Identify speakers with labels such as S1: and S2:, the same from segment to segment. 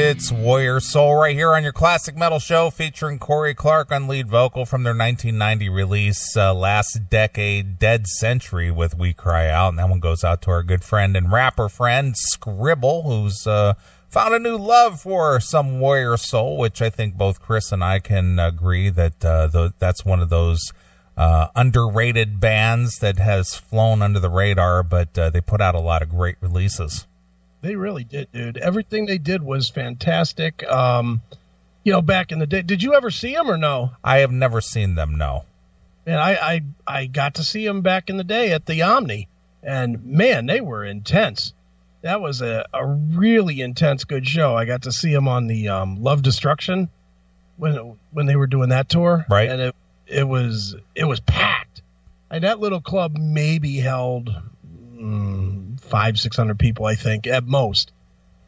S1: It's Warrior Soul right here on your classic metal show, featuring Corey Clark on lead vocal from their 1990 release, Last Decade, Dead Century with We Cry Out. And that one goes out to our good friend and rapper friend, Scribble, who's found a new love for some Warrior Soul, which I think both Chris and I can agree that that's one of those underrated bands that has flown under the radar, but they put out a lot of great releases.
S2: They really did, dude. Everything they did was fantastic. Back in the day. Did you ever see them or no?
S1: I have never seen them, no.
S2: Man, I got to see them back in the day at the Omni, and man, they were intense. That was a really intense, good show. I got to see them on the Love Destruction when they were doing that tour,
S1: right?
S2: And it was packed. And that little club maybe held 500-600 people, I think, at most.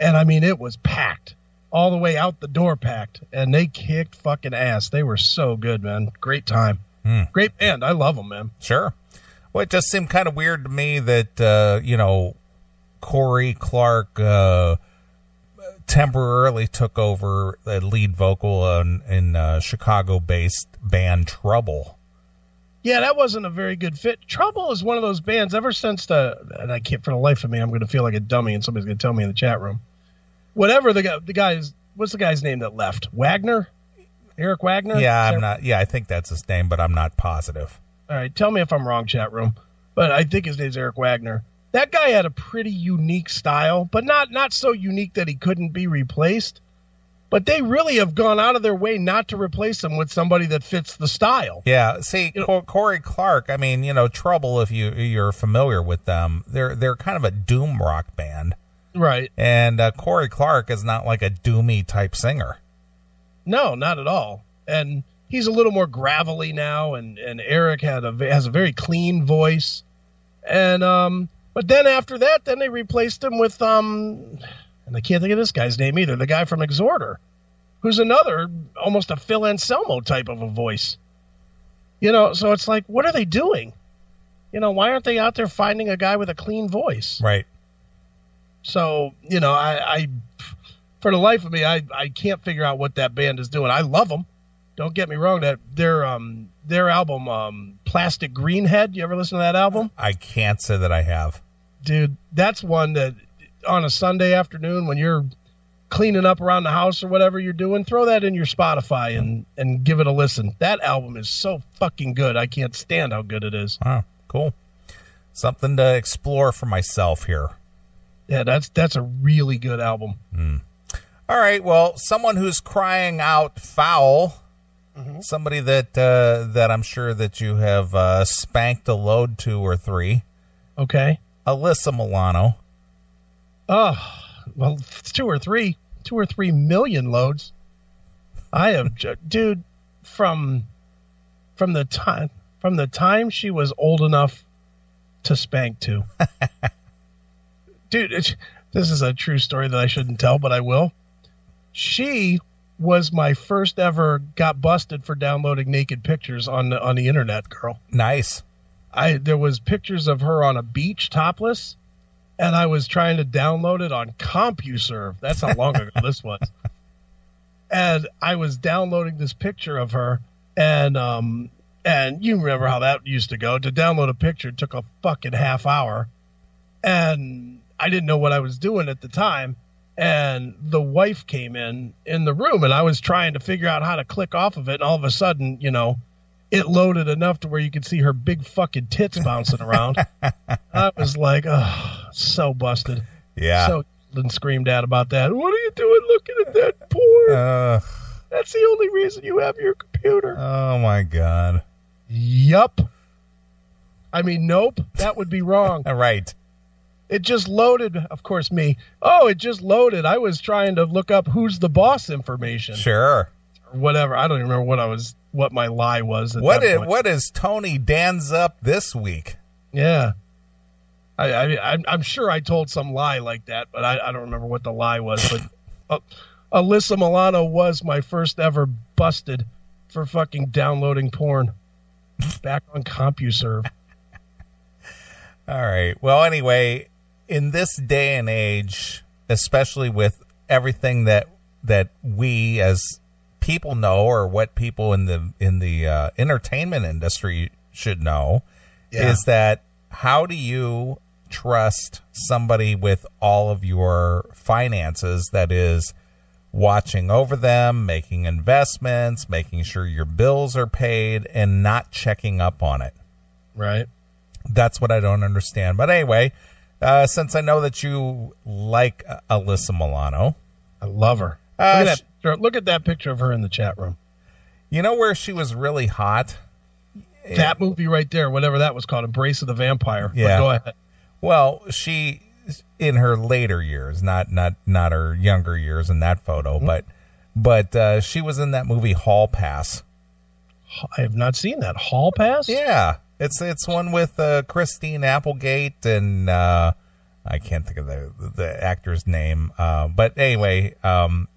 S2: And I mean, it was packed all the way out the door, packed, and they kicked fucking ass. They were so good, man. Great time. Great band. I love them, man.
S1: Sure. Well, it just seemed kind of weird to me that Corey Clark temporarily took over the lead vocal in Chicago-based band Trouble.
S2: Yeah, that wasn't a very good fit. Trouble is one of those bands ever since and I can't for the life of me, I'm going to feel like a dummy and somebody's going to tell me in the chat room. Whatever the guy's, what's the guy's name that left? Wagner? Eric Wagner?
S1: Yeah, I think that's his name, but I'm not positive.
S2: All right, tell me if I'm wrong, chat room. But I think his name's Eric Wagner. That guy had a pretty unique style, but not so unique that he couldn't be replaced. But they really have gone out of their way not to replace him with somebody that fits the style.
S1: Yeah, see, Corey Clark, I mean, Trouble, if you're familiar with them, they're kind of a doom rock band.
S2: Right.
S1: And Corey Clark is not like a doomy type singer.
S2: No, not at all. And he's a little more gravelly now, and Eric has a very clean voice. And but then after that, then they replaced him with and I can't think of this guy's name either, the guy from Exhorter, who's another almost a Phil Anselmo type of a voice. So it's like, what are they doing? Why aren't they out there finding a guy with a clean voice?
S1: Right. So,
S2: I for the life of me, I can't figure out what that band is doing. I love them. Don't get me wrong. That their album, Plastic Greenhead. You ever listen to that album?
S1: I can't say that I have.
S2: Dude, that's one that on a Sunday afternoon when you're cleaning up around the house or whatever you're doing, throw that in your Spotify and give it a listen. That album is so fucking good. I can't stand how good it is.
S1: Oh, cool. Something to explore for myself here.
S2: Yeah, that's a really good album.
S1: All right, well, someone who's crying out foul, somebody that I'm sure that you have spanked a load 2 or 3.
S2: Okay.
S1: Alyssa Milano.
S2: Oh, well, it's 2 or 3 million loads. I have, dude, from the time she was old enough to spank to. Dude, this is a true story that I shouldn't tell, but I will. She was my first ever got busted for downloading naked pictures on the internet, girl.
S1: Nice.
S2: There was pictures of her on a beach topless. And I was trying to download it on CompuServe. That's how long ago this was. And I was downloading this picture of her, and you remember how that used to go. To download a picture took a fucking half hour, and I didn't know what I was doing at the time. And the wife came in the room, and I was trying to figure out how to click off of it. And all of a sudden, it loaded enough to where you could see her big fucking tits bouncing around. I was like, oh, so busted.
S1: Yeah.
S2: So and screamed at about that. What are you doing looking at that porn? That's the only reason you have your computer.
S1: Oh, my God.
S2: Yup. I mean, nope. That would be wrong.
S1: Right.
S2: It just loaded. Of course, me. Oh, it just loaded. I was trying to look up who's the boss information.
S1: Sure.
S2: Or whatever. I don't even remember what my lie was.
S1: What is Tony Dan's up this week?
S2: Yeah. I'm sure I told some lie like that, but I don't remember what the lie was. But Alyssa Milano was my first ever busted for fucking downloading porn back on CompuServe.
S1: All right. Well, anyway, in this day and age, especially with everything that that we as people know, or what people in the entertainment industry should know, is that how do you trust somebody with all of your finances that is watching over them, making investments, making sure your bills are paid, and not checking up on it?
S2: Right.
S1: That's what I don't understand. But anyway, since I know that you like Alyssa Milano.
S2: I love her. Look at that picture of her in the chat room.
S1: You know where she was really hot?
S2: That movie right there, whatever that was called, Embrace of the Vampire.
S1: Yeah.
S2: But go ahead.
S1: Well, she, in her later years, not her younger years in that photo, but she was in that movie Hall Pass.
S2: I have not seen that. Hall Pass?
S1: Yeah. It's one with Christine Applegate and I can't think of the actor's name. But anyway,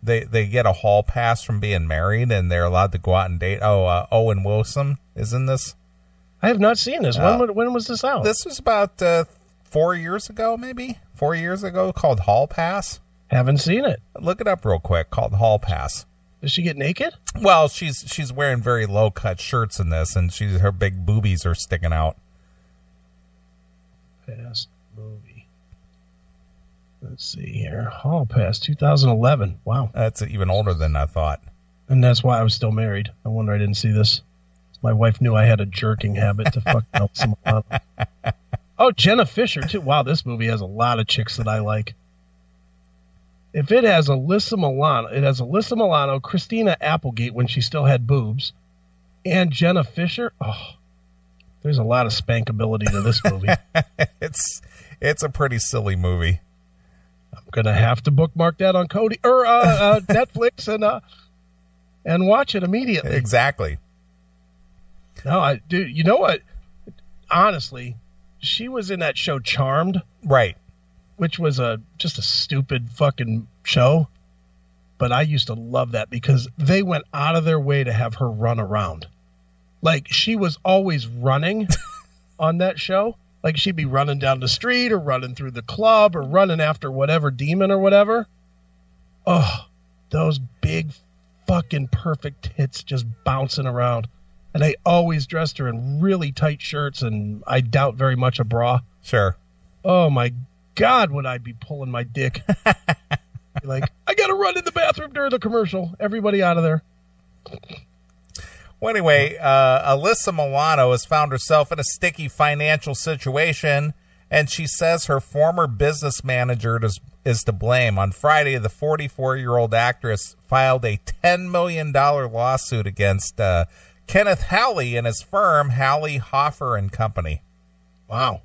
S1: they get a hall pass from being married, and they're allowed to go out and date. Owen Wilson is in this.
S2: I have not seen this. When was this out?
S1: This was about 4 years ago, maybe 4 years ago, called Hall Pass.
S2: Haven't seen it.
S1: Look it up real quick. Called Hall Pass.
S2: Does she get naked?
S1: Well, she's wearing very low cut shirts in this, and her big boobies are sticking out.
S2: Pass movie. Let's see here. Hall Pass 2011. Wow.
S1: That's even older than I thought.
S2: And that's why I was still married. No wonder I didn't see this. My wife knew I had a jerking habit to fuck Alyssa Milano. Oh, Jenna Fisher, too. Wow, this movie has a lot of chicks that I like. If it has Alyssa Milano, it has Alyssa Milano, Christina Applegate when she still had boobs, and Jenna Fisher. Oh, there's a lot of spankability to this movie.
S1: It's a pretty silly movie.
S2: I'm gonna have to bookmark that on Netflix and watch it immediately.
S1: Exactly.
S2: No, dude. You know what? Honestly, she was in that show Charmed,
S1: right?
S2: Which was just a stupid fucking show. But I used to love that because they went out of their way to have her run around. Like, she was always running on that show. Like, she'd be running down the street or running through the club or running after whatever demon or whatever. Oh, those big fucking perfect tits just bouncing around. And they always dressed her in really tight shirts and I doubt very much a bra.
S1: Sure.
S2: Oh, my God, would I be pulling my dick. Like, I got to run in the bathroom during the commercial. Everybody out of there.
S1: Well, anyway, Alyssa Milano has found herself in a sticky financial situation, and she says her former business manager is to blame. On Friday, the 44-year-old actress filed a $10 million lawsuit against Kenneth Halley and his firm, Halley, Hoffer and Company.
S2: Wow.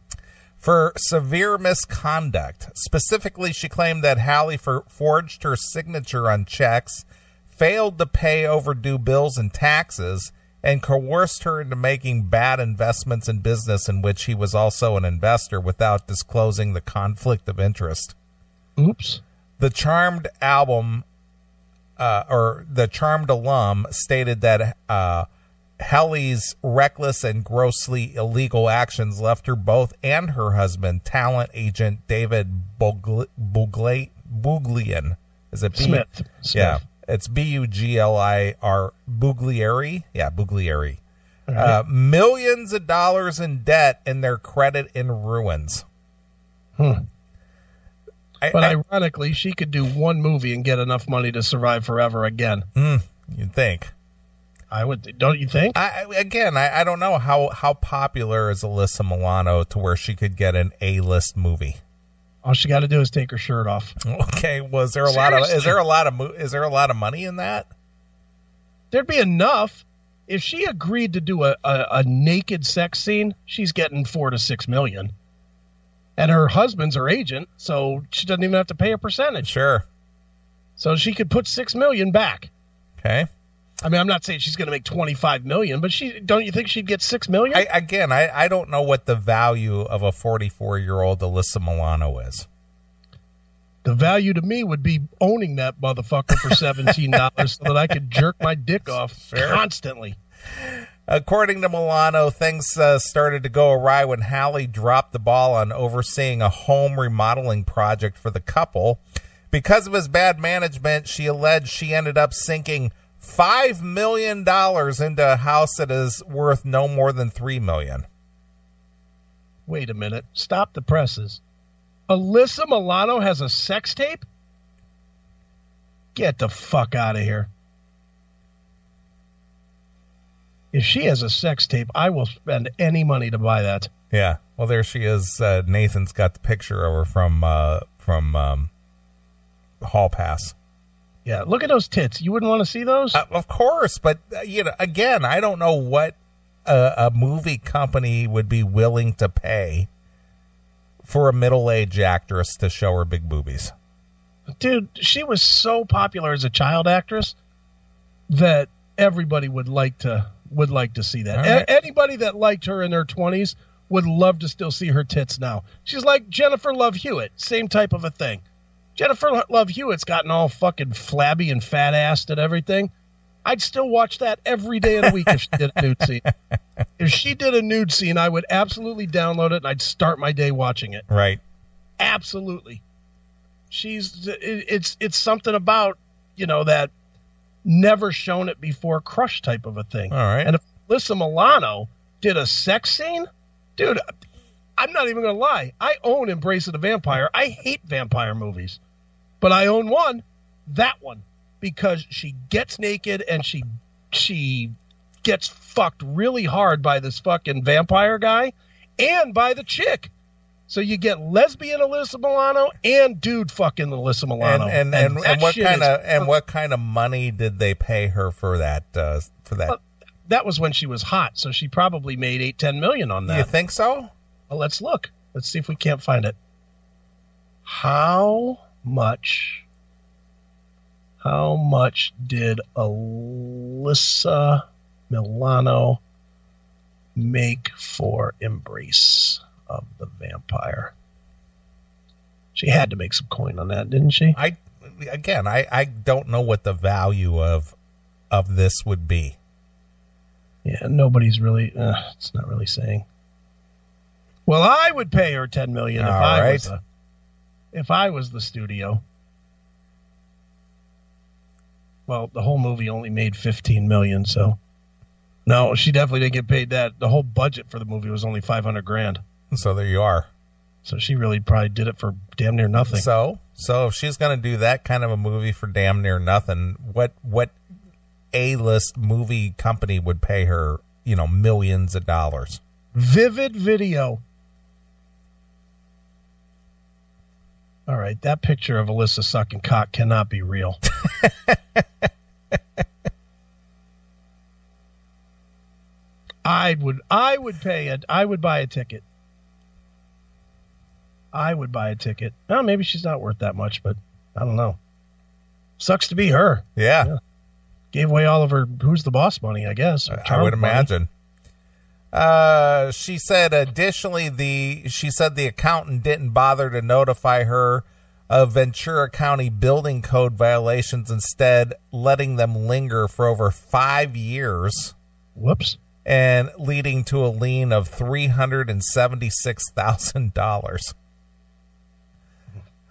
S1: For severe misconduct. Specifically, she claimed that Halley forged her signature on checks, failed to pay overdue bills and taxes, and coerced her into making bad investments in business in which he was also an investor without disclosing the conflict of interest.
S2: Oops.
S1: The Charmed alum stated that Halley's reckless and grossly illegal actions left her both and her husband, talent agent David Buglian. Is it
S2: Smith?
S1: Yeah, it's Bugliar. Bugliari. Yeah, Bugliari.
S2: Right.
S1: Millions of dollars in debt and their credit in ruins.
S2: But ironically, she could do one movie and get enough money to survive forever again.
S1: You'd think.
S2: I would. Don't you think?
S1: I don't know how popular is Alyssa Milano to where she could get an A-list movie.
S2: All she got to do is take her shirt off.
S1: Okay. Is there a lot of money in that?
S2: There'd be enough. If she agreed to do a naked sex scene, she's getting $4 to $6 million. And her husband's her agent, so she doesn't even have to pay a percentage.
S1: Sure.
S2: So she could put $6 million back.
S1: Okay.
S2: I mean, I'm not saying she's going to make $25 million, but don't you think she'd get $6 million?
S1: I don't know what the value of a 44-year-old Alyssa Milano is.
S2: The value to me would be owning that motherfucker for $17 so that I could jerk my dick off constantly.
S1: According to Milano, things started to go awry when Halley dropped the ball on overseeing a home remodeling project for the couple. Because of his bad management, she alleged she ended up sinking $5 million into a house that is worth no more than $3 million.
S2: Wait a minute. Stop the presses. Alyssa Milano has a sex tape? Get the fuck out of here. If she has a sex tape, I will spend any money to buy that.
S1: Yeah. Well, there she is. Nathan's got the picture of her from Hall Pass.
S2: Yeah, look at those tits. You wouldn't want to see those?
S1: Of course, but again, I don't know what a movie company would be willing to pay for a middle-aged actress to show her big boobies.
S2: Dude, she was so popular as a child actress that everybody would like to see that.
S1: Right.
S2: Anybody that liked her in her 20s would love to still see her tits now. She's like Jennifer Love Hewitt, same type of a thing. Jennifer Love Hewitt's gotten all fucking flabby and fat-assed and everything. I'd still watch that every day of the week if she did a nude scene. If she did a nude scene, I would absolutely download it and I'd start my day watching it.
S1: Right.
S2: Absolutely. It's something about, that never shown it before crush type of a thing.
S1: All right.
S2: And if Alyssa Milano did a sex scene, dude, I'm not even going to lie. I own Embrace of the Vampire. I hate vampire movies, but I own that one, because she gets naked and she gets fucked really hard by this fucking vampire guy and by the chick. So you get lesbian Alyssa Milano and dude fucking Alyssa Milano.
S1: And what kind of money did they pay her for that? Well,
S2: that was when she was hot, so she probably made $8-10 million on that.
S1: You think so?
S2: Well, let's look. Let's see if we can't find it. How much did Alyssa Milano make for Embrace of the Vampire? She had to make some coin on that, didn't she?
S1: I don't know what the value of this would be.
S2: Yeah, nobody's really. It's not really saying. Well, I would pay her $10 million if I was the studio. Well, the whole movie only made $15 million, so no, she definitely didn't get paid that. The whole budget for the movie was only $500,000.
S1: So there you are.
S2: So she really probably did it for damn near nothing.
S1: So if she's going to do that kind of a movie for damn near nothing, what A-list movie company would pay her, millions of dollars?
S2: Vivid Video. All right, that picture of Alyssa sucking cock cannot be real. I would pay it. I would buy a ticket. Oh, maybe she's not worth that much, but I don't know. Sucks to be her.
S1: Yeah.
S2: Gave away all of her Who's the Boss money, I guess.
S1: I would imagine. She said additionally the accountant didn't bother to notify her of Ventura County building code violations, instead letting them linger for over 5 years.
S2: Whoops.
S1: And leading to a lien of $376,000.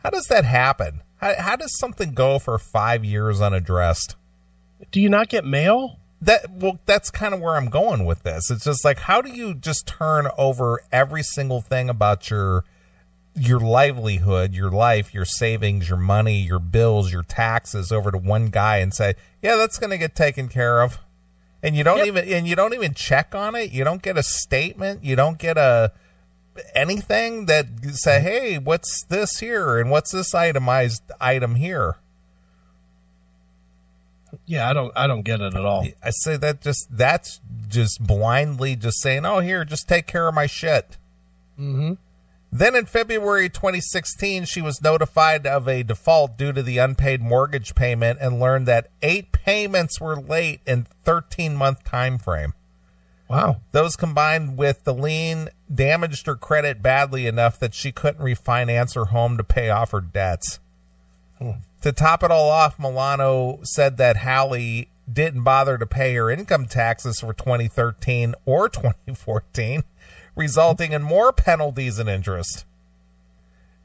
S1: How does that happen? How does something go for 5 years unaddressed?
S2: Do you not get mail?
S1: That's kind of where I'm going with this. It's just like, how do you just turn over every single thing about your livelihood, your life, your savings, your money, your bills, your taxes over to one guy and say, yeah, that's going to get taken care of? And you don't even check on it. You don't get a statement. You don't get anything that say, hey, what's this here? And what's this itemized item here?
S2: Yeah, I don't get it at all.
S1: I say that's just blindly just saying, oh, here, just take care of my shit.
S2: Mm-hmm.
S1: Then in February 2016, she was notified of a default due to the unpaid mortgage payment and learned that 8 payments were late in 13-month time frame.
S2: Wow.
S1: Those combined with the lien damaged her credit badly enough that she couldn't refinance her home to pay off her debts. To top it all off, Milano said that Hallie didn't bother to pay her income taxes for 2013 or 2014, resulting in more penalties and interest.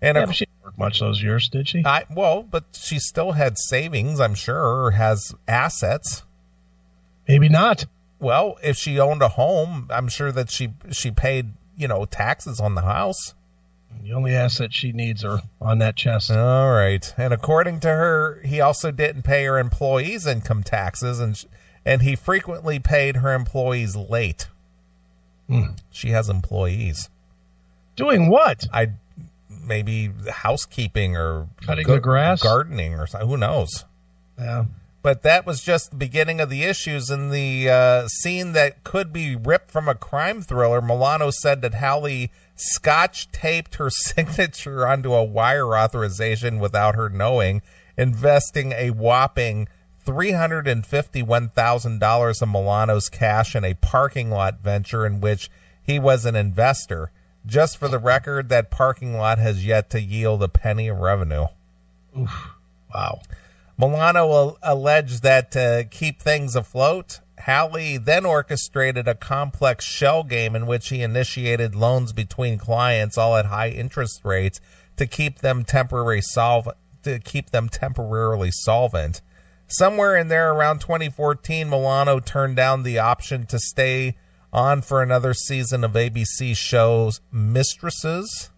S1: And
S2: yeah, but she didn't work much those years, did she?
S1: But she still had savings, I'm sure, or has assets.
S2: Maybe not.
S1: Well, if she owned a home, I'm sure that she paid, taxes on the house.
S2: The only assets she needs are on that chest.
S1: All right. And according to her, he also didn't pay her employees income taxes, and he frequently paid her employees late. She has employees.
S2: Doing what?
S1: Maybe housekeeping or
S2: cutting the grass,
S1: gardening, or something. Who knows?
S2: Yeah.
S1: But that was just the beginning of the issues. In the scene that could be ripped from a crime thriller, Milano said that Hallie scotch-taped her signature onto a wire authorization without her knowing, investing a whopping $351,000 of Milano's cash in a parking lot venture in which he was an investor. Just for the record, that parking lot has yet to yield a penny of revenue.
S2: Oof. Wow.
S1: Milano alleged that to keep things afloat, Hallie then orchestrated a complex shell game in which he initiated loans between clients, all at high interest rates, to keep them temporarily solvent. Somewhere in there around 2014, Milano turned down the option to stay on for another season of ABC show's Mistresses,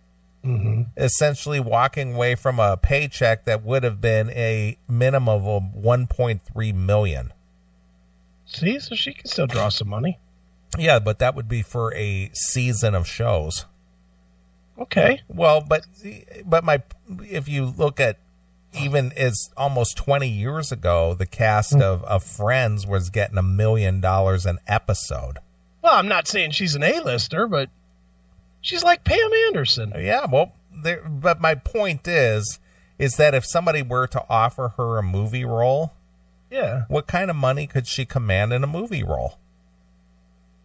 S1: essentially walking away from a paycheck that would have been a minimum of $1.3 million.
S2: See, so she can still draw some money.
S1: Yeah, but that would be for a season of shows.
S2: Okay.
S1: Well, but if you look at even as almost 20 years ago, the cast of Friends was getting $1 million an episode.
S2: Well, I'm not saying she's an A-lister, but she's like Pam Anderson.
S1: Yeah, well, but my point is that if somebody were to offer her a movie role,
S2: yeah,
S1: what kind of money could she command in a movie role?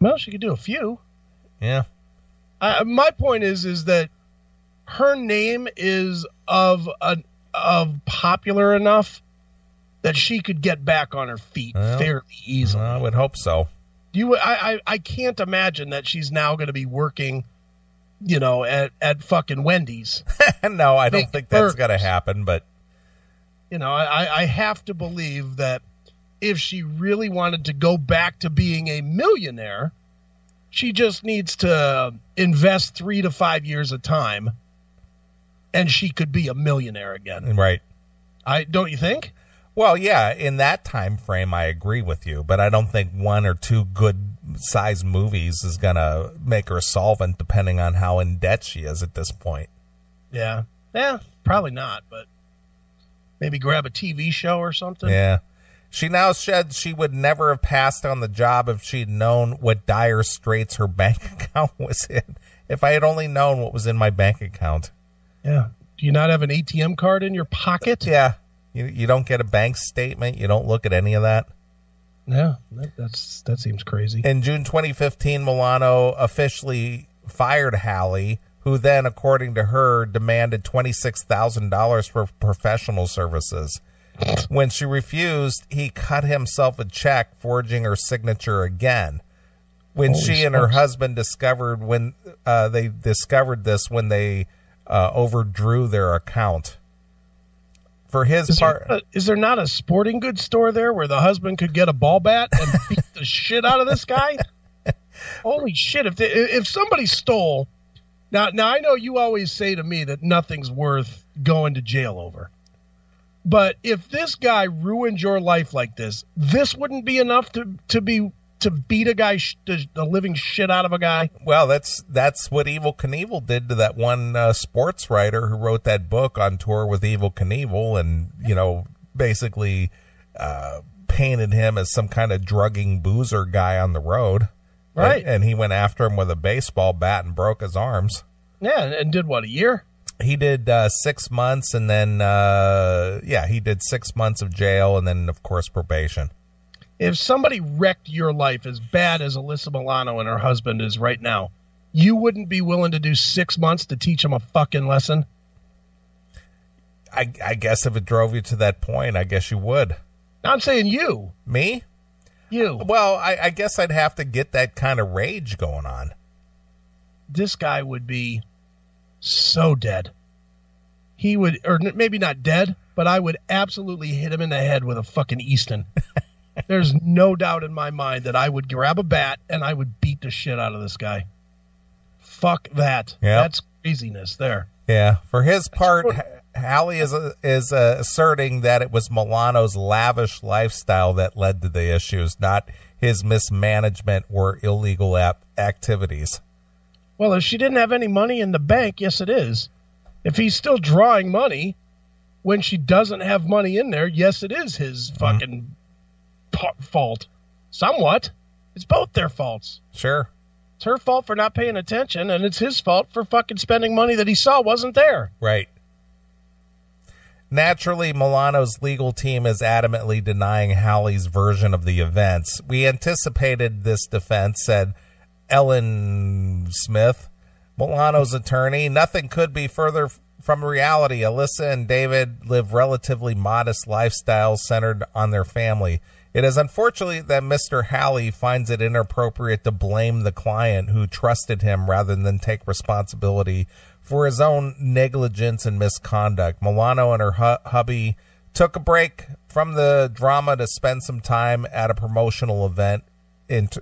S2: Well, she could do a few.
S1: Yeah.
S2: My point is that her name is of popular enough that she could get back on her feet fairly easily.
S1: I would hope so.
S2: I can't imagine that she's now going to be working, at fucking Wendy's.
S1: No, I don't think that's going to happen, but
S2: I have to believe that if she really wanted to go back to being a millionaire, she just needs to invest 3 to 5 years of time, and she could be a millionaire again.
S1: Right.
S2: Don't you think?
S1: Well, yeah, in that time frame, I agree with you, but I don't think 1 or 2 good-sized movies is going to make her solvent, depending on how in debt she is at this point.
S2: Yeah, probably not, but maybe grab a TV show or something.
S1: Yeah. She now said she would never have passed on the job if she'd known what dire straits her bank account was in. If I had only known what was in my bank account.
S2: Yeah. Do you not have an ATM card in your pocket?
S1: Yeah. You don't get a bank statement. You don't look at any of that.
S2: Yeah, that seems crazy.
S1: In June 2015, Milano officially fired Hallie, who then, according to her, demanded $26,000 for professional services. When she refused, he cut himself a check, forging her signature again. When she and her husband discovered when they overdrew their account. For his part,
S2: is there not a sporting goods store there where the husband could get a ball bat and beat the shit out of this guy? Holy shit! If somebody stole, now I know you always say to me that nothing's worth going to jail over, but if this guy ruined your life like this wouldn't be enough to beat a guy, the living shit out of a guy.
S1: Well, that's what Evel Knievel did to that one sports writer who wrote that book On Tour with Evel Knievel, and basically painted him as some kind of drugging boozer guy on the road.
S2: Right.
S1: And he went after him with a baseball bat and broke his arms.
S2: Yeah, and did what, a year?
S1: He did 6 months, and then he did 6 months of jail, and then of course probation.
S2: If somebody wrecked your life as bad as Alyssa Milano and her husband is right now, you wouldn't be willing to do 6 months to teach them a fucking lesson?
S1: I guess if it drove you to that point, I guess you would.
S2: I'm saying you.
S1: Me?
S2: You.
S1: Well, I guess I'd have to get that kind of rage going on.
S2: This guy would be so dead. he would, or maybe not dead, but I would absolutely hit him in the head with a fucking Easton. There's no doubt in my mind that I would grab a bat and I would beat the shit out of this guy. Fuck that.
S1: Yep.
S2: That's craziness there.
S1: Yeah. For his part, Hallie is asserting that it was Milano's lavish lifestyle that led to the issues, not his mismanagement or illegal activities.
S2: Well, if she didn't have any money in the bank, yes, it is. If he's still drawing money when she doesn't have money in there, yes, it is his fucking fault. Somewhat. It's both their faults.
S1: Sure.
S2: It's her fault for not paying attention, and it's his fault for fucking spending money that he saw wasn't there.
S1: Right. Naturally, Milano's legal team is adamantly denying Hallie's version of the events. We anticipated this defense, said Ellen Smith, Milano's attorney. Nothing could be further from reality. Alyssa and David live relatively modest lifestyles centered on their family. It is unfortunate that Mr. Hallie finds it inappropriate to blame the client who trusted him rather than take responsibility for his own negligence and misconduct. Milano and her hubby took a break from the drama to spend some time at a promotional event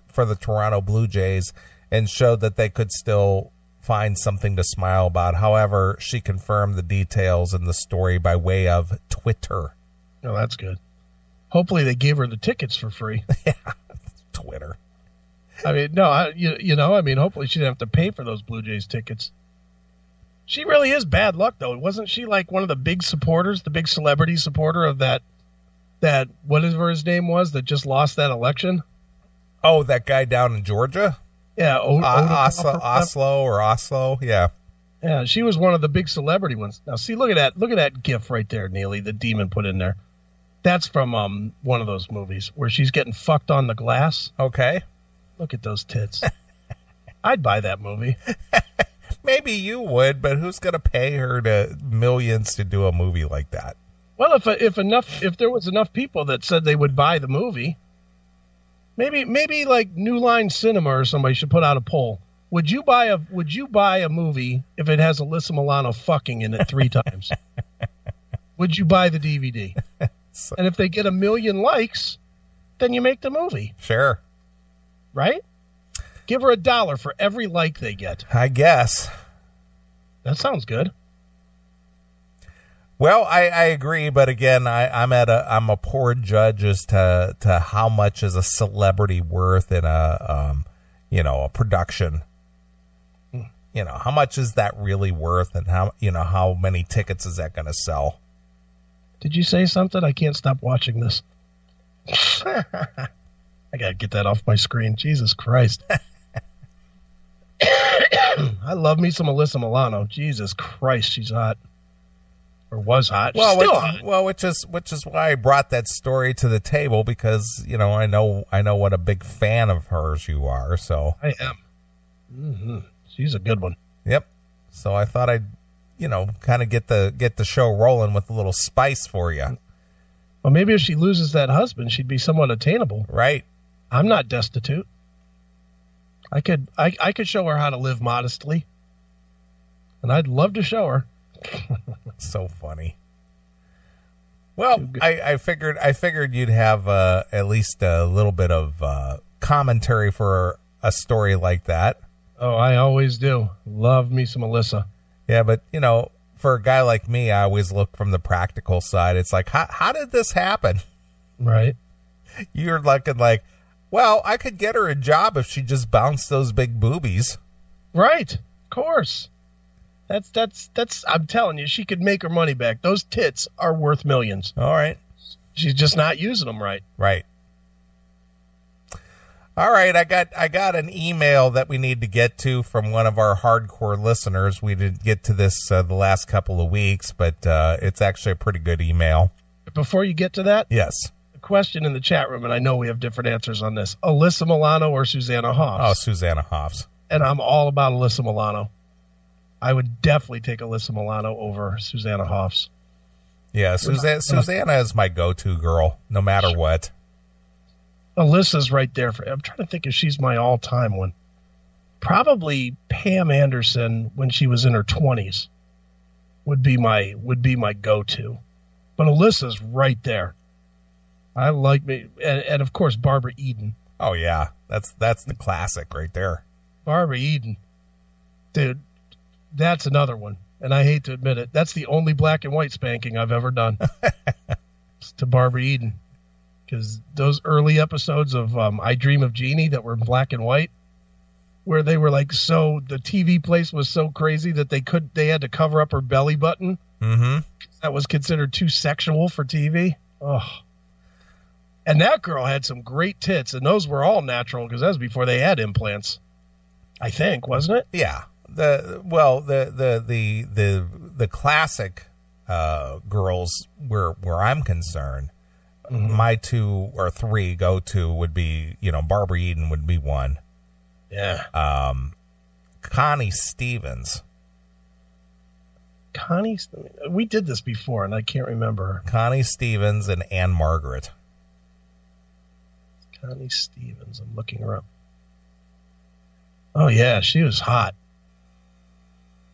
S1: for the Toronto Blue Jays and showed that they could still find something to smile about. However, she confirmed the details in the story by way of Twitter.
S2: Oh, that's good. Hopefully they gave her the tickets for free.
S1: Yeah, Twitter.
S2: I mean, no, hopefully she didn't have to pay for those Blue Jays tickets. She really is bad luck, though. Wasn't she like one of the big supporters, the big celebrity supporter of that whatever his name was that just lost that election?
S1: Oh, that guy down in Georgia?
S2: Yeah,
S1: Oslo, yeah.
S2: Yeah, she was one of the big celebrity ones. Now, see, look at that gif right there, Neeley, the demon put in there. That's from one of those movies where she's getting fucked on the glass.
S1: Okay.
S2: Look at those tits. I'd buy that movie.
S1: Maybe you would, but who's going to pay her millions to do a movie like that?
S2: Well, if there was enough people that said they would buy the movie, maybe like New Line Cinema or somebody should put out a poll. Would you buy a movie if it has Alyssa Milano fucking in it 3 times? Would you buy the DVD? And if they get 1 million likes, then you make the movie.
S1: Sure.
S2: Right? Give her $1 for every like they get.
S1: I guess.
S2: That sounds good.
S1: Well, I agree, but again, I'm a poor judge as to how much is a celebrity worth in a production. How much is that really worth, and how many tickets is that going to sell?
S2: Did you say something? I can't stop watching this. I got to get that off my screen. Jesus Christ. I love me some Alyssa Milano. Jesus Christ, she's hot. Or was hot. She's still hot.
S1: Well, which is why I brought that story to the table, because, I know what a big fan of hers you are, so.
S2: I am. Mm-hmm. She's a good one.
S1: Yep. So I thought I'd kind of get the show rolling with a little spice for you.
S2: Well, maybe if she loses that husband, she'd be somewhat attainable.
S1: Right.
S2: I'm not destitute. I could show her how to live modestly, and I'd love to show her.
S1: So funny. Well, I figured you'd have at least a little bit of commentary for a story like that.
S2: Oh, I always do. Love me some Alyssa.
S1: Yeah, but, for a guy like me, I always look from the practical side. It's like, how did this happen?
S2: Right.
S1: You're looking like, well, I could get her a job if she just bounced those big boobies.
S2: Right. Of course. That's I'm telling you, she could make her money back. Those tits are worth millions.
S1: All right.
S2: She's just not using them right.
S1: Right. All right, I got an email that we need to get to from one of our hardcore listeners. We didn't get to this the last couple of weeks, but it's actually a pretty good email.
S2: Before you get to that,
S1: yes,
S2: a question in the chat room, and I know we have different answers on this. Alyssa Milano or Susanna Hoffs?
S1: Oh, Susanna Hoffs.
S2: And I'm all about Alyssa Milano. I would definitely take Alyssa Milano over Susanna Hoffs.
S1: Yeah, Susanna is my go-to girl, no matter what.
S2: Alyssa's right there. I'm trying to think if she's my all-time one. Probably Pam Anderson when she was in her 20s. would be my go-to. But Alyssa's right there. I like me, and of course Barbara Eden.
S1: Oh yeah, that's the classic right there.
S2: Barbara Eden, dude, that's another one. And I hate to admit it, that's the only black and white spanking I've ever done. It's to Barbara Eden, because those early episodes of I Dream of Jeannie that were in black and white, where they were like, so the TV place was so crazy that they had to cover up her belly button.
S1: Mm-hmm.
S2: That was considered too sexual for TV. Oh. And that girl had some great tits, and those were all natural because that was before they had implants. I think, wasn't it?
S1: Yeah. The classic girls where I'm concerned, my 2 or 3 go-to would be, Barbara Eden would be one.
S2: Yeah.
S1: Connie Stevens.
S2: We did this before, and I can't remember.
S1: Connie Stevens and Anne Margaret.
S2: Connie Stevens. I'm looking her up. Oh, yeah, she was hot.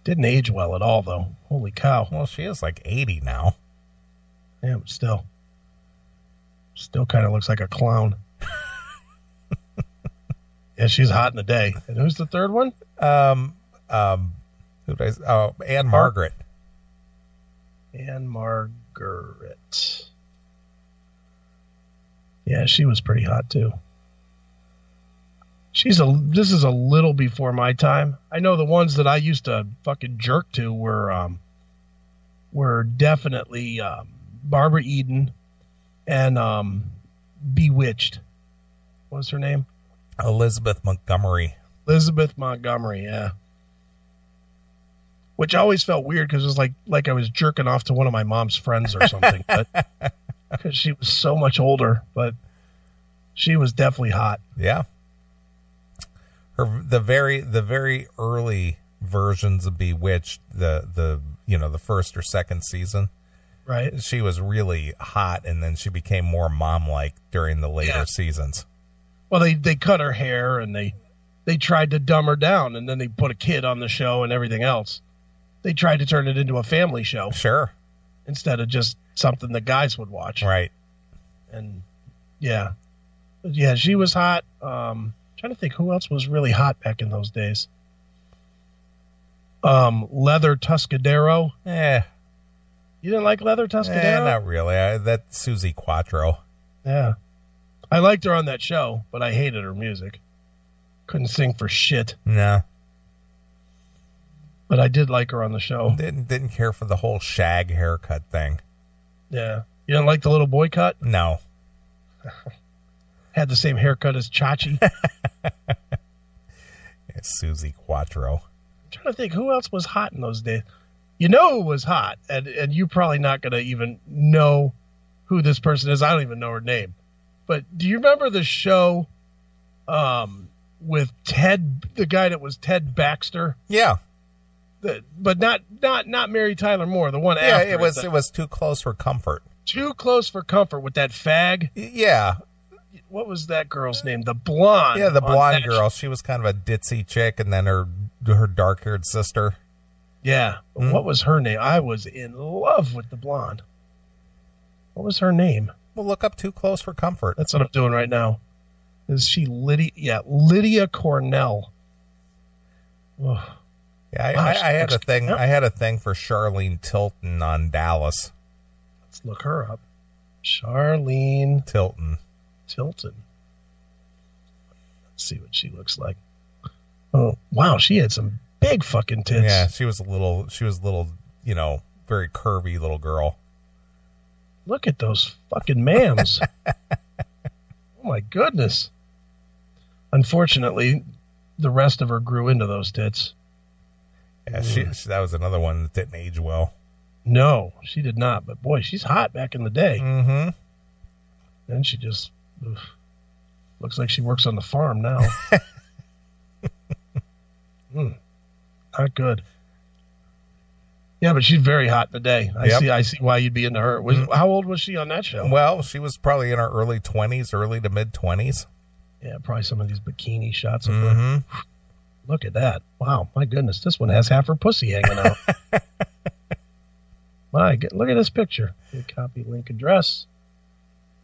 S2: Didn't age well at all, though. Holy cow.
S1: Well, she is like 80 now.
S2: Yeah, but still. Still kind of looks like a clown. Yeah, she's hot in the day. And who's the third one?
S1: Anne Margaret.
S2: Anne Margaret. Yeah, she was pretty hot, too. This is a little before my time. I know the ones that I used to fucking jerk to were definitely Barbara Eden and Bewitched. What was her name?
S1: Elizabeth Montgomery.
S2: Elizabeth Montgomery, yeah. Which always felt weird because it was like I was jerking off to one of my mom's friends or something. But because she was so much older, but she was definitely hot.
S1: Yeah. The very early versions of Bewitched, the first or second season,
S2: right?
S1: She was really hot, and then she became more mom-like during the later seasons.
S2: Well, they cut her hair and they tried to dumb her down, and then they put a kid on the show and everything else. They tried to turn it into a family show,
S1: sure,
S2: instead of just something the guys would watch,
S1: right?
S2: And yeah, she was hot. Trying to think who else was really hot back in those days. Leather Tuscadero. You didn't like Leather Tuscadero?
S1: Not really. That's Susie Quattro.
S2: Yeah. I liked her on that show, but I hated her music. Couldn't sing for shit.
S1: No.
S2: But I did like her on the show.
S1: Didn't care for the whole shag haircut thing.
S2: Yeah. You didn't like the little boy cut?
S1: No.
S2: Had the same haircut as Chachi.
S1: It's Susie Quattro.
S2: I'm trying to think who else was hot in those days. You know who was hot, and you're probably not going to even know who this person is. I don't even know her name. But do you remember the show with Ted, the guy that was Ted Baxter?
S1: Yeah.
S2: But not Mary Tyler Moore, the one after.
S1: Yeah, it was Too Close for Comfort. Too
S2: Close for Comfort with that fag?
S1: Yeah.
S2: What was that girl's name? The blonde.
S1: Yeah, the blonde girl. She was kind of a ditzy chick, and then her dark-haired sister.
S2: Yeah. Mm-hmm. What was her name? I was in love with the blonde. What was her name?
S1: Well, look up Too Close for Comfort.
S2: That's what I'm doing right now. Is she Lydia? Yeah, Lydia Cornell.
S1: Ugh. Yeah, I had a thing. I had a thing for Charlene Tilton on Dallas.
S2: Let's look her up. Charlene
S1: Tilton.
S2: Let's see what she looks like. Oh wow, she had some big fucking tits.
S1: Yeah, she was a little, very curvy little girl.
S2: Look at those fucking mams. Oh my goodness. Unfortunately, the rest of her grew into those tits.
S1: Yeah, that was another one that didn't age well.
S2: No, she did not. But boy, she's hot back in the day.
S1: Mm-hmm.
S2: Then she just looks like she works on the farm now. Not good. Yeah, but she's very hot in the day. I see why you'd be into her. How old was she on that show?
S1: Well, she was probably in her early 20s, early to mid 20s.
S2: Yeah, probably some of these bikini shots of her. Look at that. Wow, my goodness. This one has half her pussy hanging out. Look at this picture. Copy link address.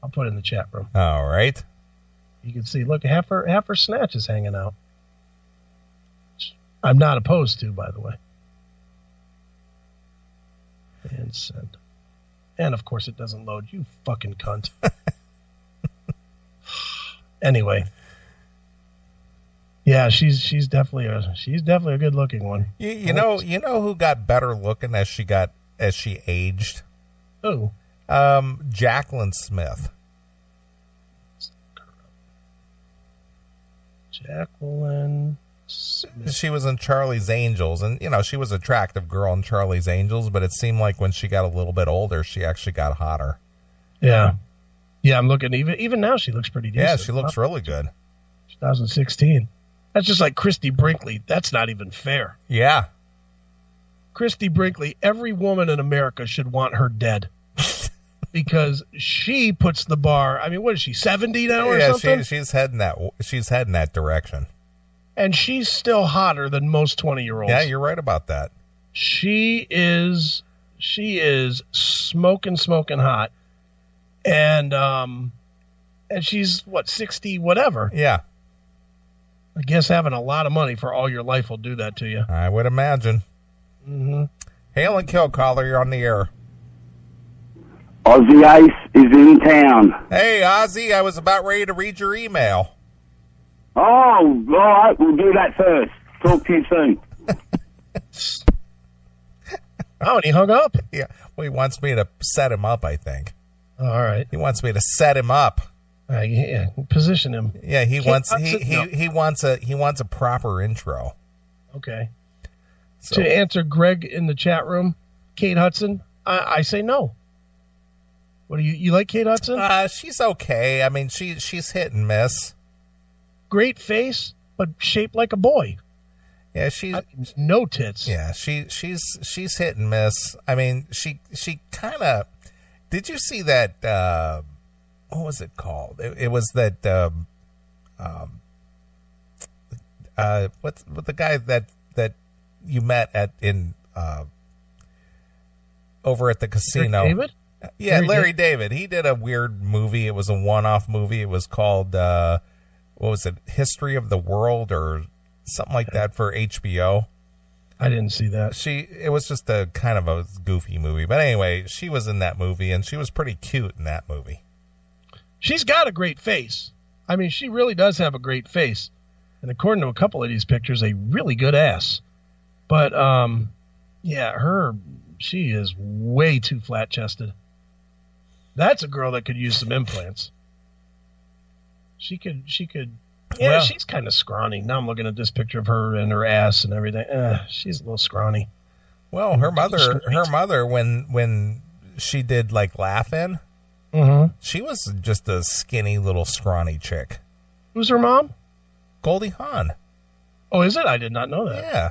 S2: I'll put it in the chat room.
S1: All right.
S2: You can see, look, half her snatch is hanging out. I'm not opposed to, by the way. And send. And, of course, it doesn't load. You fucking cunt. Anyway. Yeah, she's definitely a good-looking one.
S1: You know who got better looking as she aged?
S2: Who?
S1: Jacqueline Smith.
S2: Jacqueline Smith.
S1: She was in Charlie's Angels, and she was an attractive girl in Charlie's Angels, but it seemed like when she got a little bit older, she actually got hotter.
S2: Yeah. Yeah, I'm looking, even now she looks pretty decent.
S1: Yeah, she looks really good.
S2: 2016. That's just like Christy Brinkley. That's not even fair.
S1: Yeah.
S2: Christy Brinkley, every woman in America should want her dead. Because she puts the bar. I mean, what is she, 70 now or something?
S1: Yeah, she's heading that direction. And
S2: she's still hotter than most 20-year-olds.
S1: Yeah, you're right about that.
S2: She is smoking hot. And she's, 60 whatever.
S1: Yeah.
S2: I guess having a lot of money for all your life will do that to you.
S1: I would imagine.
S2: Mm-hmm.
S1: Hail and kill, caller. You're on the air.
S3: Aussie Ace is in town.
S1: Hey, Ozzy, I was about ready to read your email.
S3: Oh, all right. We'll do that first. Talk to you soon.
S2: Oh, and he hung up?
S1: Yeah. Well, he wants me to set him up, I think.
S2: All right.
S1: He wants me to set him up.
S2: Yeah, position him.
S1: Yeah, he wants a proper intro.
S2: Okay.
S1: So.
S2: To answer Greg in the chat room, Kate Hudson, I say no. What do you like Kate Hudson?
S1: She's okay. I mean, she's hit and miss.
S2: Great face, but shaped like a boy.
S1: Yeah, she's
S2: no tits.
S1: Yeah, she's hit and miss. I mean, she kind of. Did you see that? What was it called? It was that. What's the guy that you met over at the casino?
S2: Larry David?
S1: Yeah, Larry David. He did a weird movie. It was a one-off movie. It was called what was it? History of the World or something like that for HBO.
S2: I didn't see that.
S1: It was just a kind of a goofy movie. But anyway, she was in that movie, and she was pretty cute in that movie.
S2: She's got a great face. I mean, she really does have a great face. And according to a couple of these pictures, a really good ass. But, yeah, she is way too flat-chested. That's a girl that could use some implants. She could. Yeah, well, she's kind of scrawny. Now I'm looking at this picture of her and her ass and everything. She's a little scrawny.
S1: Well, her mother, when she did like Laugh-In, she was just a skinny little scrawny chick.
S2: Who's her mom?
S1: Goldie Hawn.
S2: Oh, is it? I did not know that.
S1: Yeah.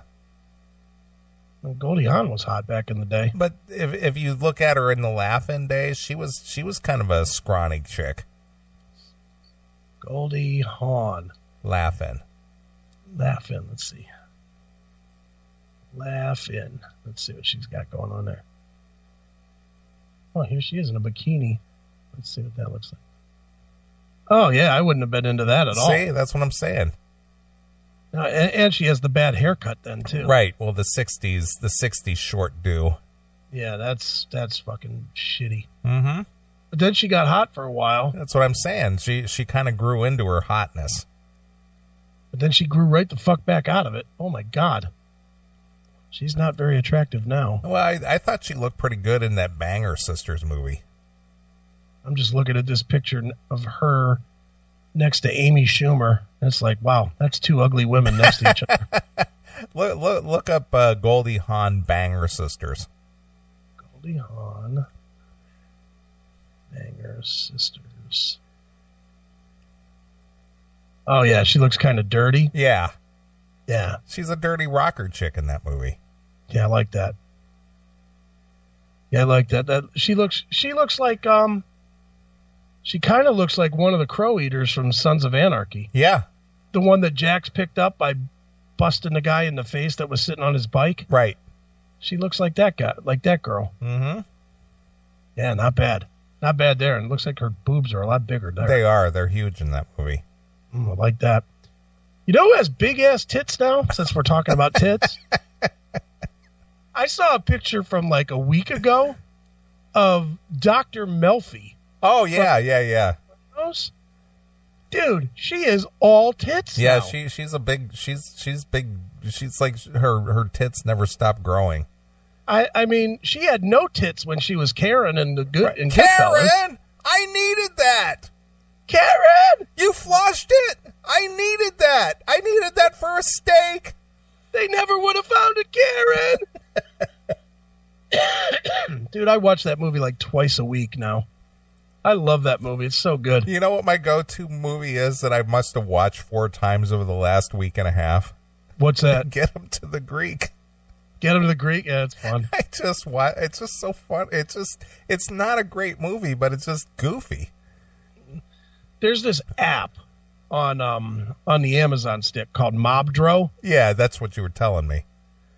S2: Well, Goldie Hawn was hot back in the day.
S1: But if you look at her in the Laugh-In days, she was kind of a scrawny chick.
S2: Goldie Hawn.
S1: Laugh-In.
S2: Laugh-In. Let's see. Laugh-In. Let's see what she's got going on there. Oh, here she is in a bikini. Let's see what that looks like. Oh, yeah, I wouldn't have been into that at all.
S1: See, that's what I'm saying.
S2: And she has the bad haircut then, too.
S1: Right. Well, the 60s short do.
S2: Yeah, that's fucking shitty.
S1: Mm-hmm.
S2: But then she got hot for a while.
S1: That's what I'm saying. She kind of grew into her hotness.
S2: But then she grew right the fuck back out of it. Oh, my God. She's not very attractive now.
S1: Well, I thought she looked pretty good in that Banger Sisters movie.
S2: I'm just looking at this picture of her next to Amy Schumer. It's like, wow, that's two ugly women next to each other.
S1: Look up Goldie Hawn Banger Sisters.
S2: Goldie Hawn Banger Sisters. Oh, yeah, she looks kind of dirty.
S1: Yeah.
S2: Yeah.
S1: She's a dirty rocker chick in that movie.
S2: Yeah, I like that. Yeah, I like that. She looks like she kind of looks like one of the Crow Eaters from Sons of Anarchy.
S1: Yeah.
S2: The one that Jax picked up by busting the guy in the face that was sitting on his bike.
S1: Right.
S2: She looks like that guy, like that girl.
S1: Mm-hmm.
S2: Yeah, not bad. Not bad there. And it looks like her boobs are a lot bigger there.
S1: They are. They're huge in that movie.
S2: I like that. You know who has big-ass tits now, since we're talking about tits? I saw a picture from like a week ago of Dr. Melfi.
S1: Oh, yeah.
S2: Dude, she is all tits
S1: Yeah,
S2: now.
S1: she's a big, she's big. She's like, her tits never stop growing.
S2: I mean, she had no tits when she was Karen in the good in
S1: Karen,
S2: Goodfellas.
S1: I needed that.
S2: Karen,
S1: You flushed it. I needed that. I needed that for a steak.
S2: they never would have found it, Karen. Dude, I watch that movie like twice a week now. I love that movie. It's so good.
S1: You know what my go-to movie is that I must have watched 4 times over the last week and a half?
S2: What's that?
S1: Get Him to the Greek.
S2: Get Him to the Greek? Yeah, it's fun.
S1: It's just so fun. It's not a great movie, but it's just goofy.
S2: There's this app on the Amazon stick called Mobdro,
S1: Yeah, that's what you were telling me.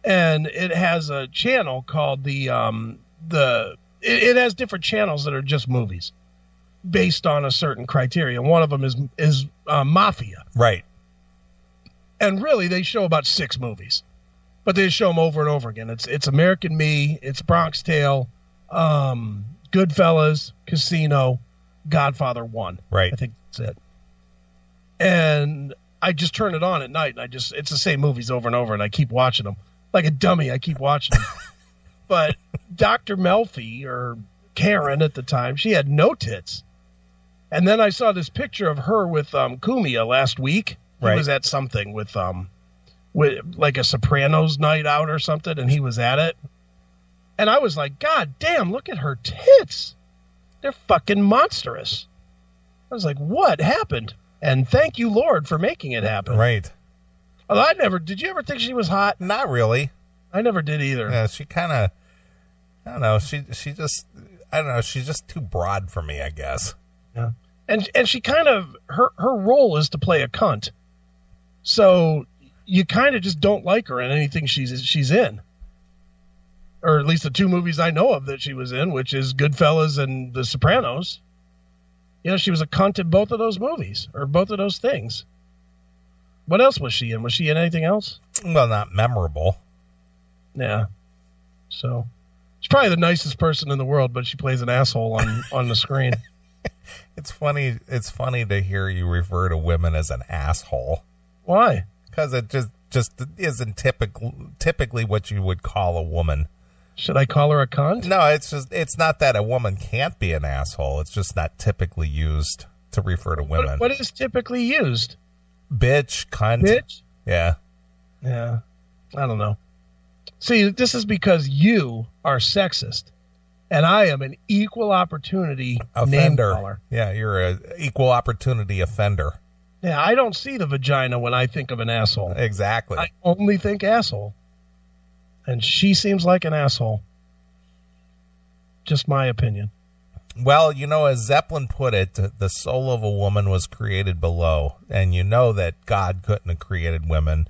S2: and it has a channel called it has different channels that are just movies based on a certain criteria. One of them is Mafia.
S1: Right.
S2: And really, they show about 6 movies, but they show them over and over again. It's American Me, it's Bronx Tale, Goodfellas, Casino, Godfather 1.
S1: Right.
S2: I think that's it. And I just turn it on at night, and it's the same movies over and over, and I keep watching them. Like a dummy, I keep watching them. But Dr. Melfi, or Karen at the time, she had no tits. And then I saw this picture of her with Kumia last week. He
S1: Right.
S2: was at something with like a Sopranos night out or something, and he was at it. And I was like, God damn, look at her tits. They're fucking monstrous. I was like, what happened? And thank you, Lord, for making it happen.
S1: Right.
S2: Although did you ever think she was hot?
S1: Not really.
S2: I never did either.
S1: Yeah, she kind of, I don't know. She just, I don't know. She's just too broad for me, I guess.
S2: Yeah. And she kind of, her role is to play a cunt. So you kind of just don't like her in anything she's in. Or at least the 2 movies I know of that she was in, which is Goodfellas and The Sopranos. You know, she was a cunt in both of those movies, or both of those things. What else was she in? Was she in anything else?
S1: Well, not memorable.
S2: Yeah. So she's probably the nicest person in the world, but she plays an asshole on the screen.
S1: It's funny. It's funny to hear you refer to women as an asshole.
S2: Why?
S1: Because it just isn't typically what you would call a woman.
S2: Should I call her a cunt?
S1: No, it's not that a woman can't be an asshole. It's just not typically used to refer to women.
S2: What is typically used?
S1: Bitch, cunt.
S2: Bitch?
S1: Yeah.
S2: Yeah. I don't know. See, this is because you are sexist, and I am an equal opportunity name
S1: Offender.
S2: caller.
S1: Yeah, you're a equal opportunity offender.
S2: Yeah, I don't see the vagina when I think of an asshole.
S1: Exactly.
S2: I only think asshole. And she seems like an asshole. Just my opinion.
S1: Well, you know, as Zeppelin put it, the soul of a woman was created below. And you know that God couldn't have created women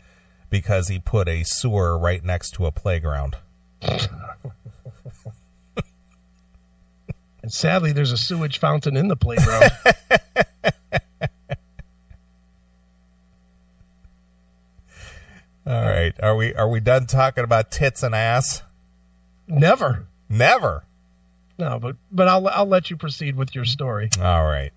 S1: because he put a sewer right next to a playground.
S2: And sadly, there's a sewage fountain in the playground.
S1: All right. Are we done talking about tits and ass?
S2: Never.
S1: Never.
S2: No, but I'll let you proceed with your story.
S1: All right.